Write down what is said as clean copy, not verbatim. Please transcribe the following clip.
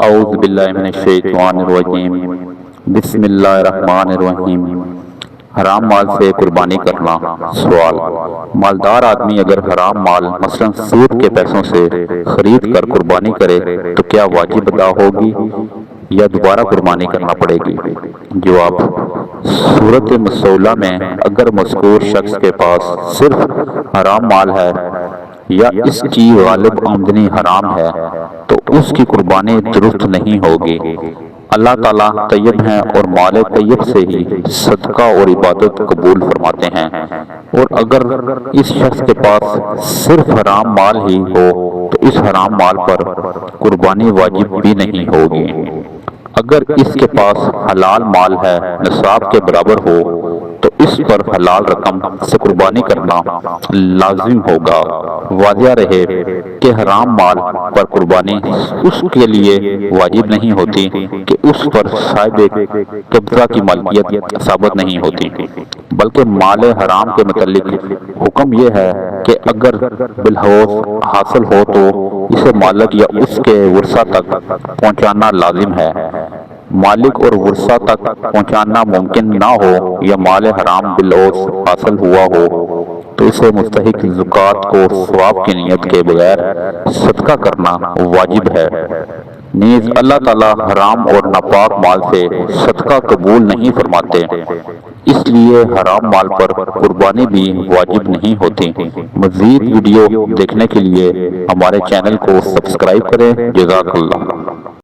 اعوذ باللہ من الشیطان الرجیم بسم اللہ الرحمن الرحیم۔ حرام مال سے قربانی کرنا۔ سوال: مالدار آدمی اگر حرام مال مثلا سود کے پیسوں سے خرید کر قربانی کرے تو کیا واجب ادا ہوگی یا دوبارہ قربانی کرنا پڑے گی؟ جواب: صورت مسئلہ میں اگر مذکور شخص کے پاس صرف حرام مال ہے یا اس کی غالب آمدنی حرام ہے تو اس کی قربانی درست نہیں ہوگی۔ اللہ تعالیٰ طیب ہیں اور مال طیب سے ہی صدقہ اور عبادت قبول فرماتے ہیں، اور اگر اس شخص کے پاس صرف حرام مال ہی ہو تو اس حرام مال پر قربانی واجب بھی نہیں ہوگی۔ اگر اس کے پاس حلال مال ہے، نصاب کے برابر ہو، تو اس پر حلال رقم سے قربانی کرنا لازم ہوگا۔ واضح رہے کہ حرام مال پر قربانی اس کے لیے واجب نہیں ہوتی کہ اس پر صاحب قبضہ کی مالکیت ثابت نہیں ہوتی، بلکہ مال حرام کے متعلق حکم یہ ہے کہ اگر بالحوث حاصل ہو تو اسے مالک یا اس کے ورثہ تک پہنچانا لازم ہے۔ مالک اور ورثہ تک پہنچانا ممکن نہ ہو یا مال حرام بالحوث حاصل ہوا ہو تو اسے مستحق زکوٰۃ کو ثواب کی نیت کے بغیر صدقہ کرنا واجب ہے۔ نیز اللہ تعالیٰ حرام اور ناپاک مال سے صدقہ قبول نہیں فرماتے، اس لیے حرام مال پر قربانی بھی واجب نہیں ہوتی۔ مزید ویڈیو دیکھنے کے لیے ہمارے چینل کو سبسکرائب کریں۔ جزاک اللہ۔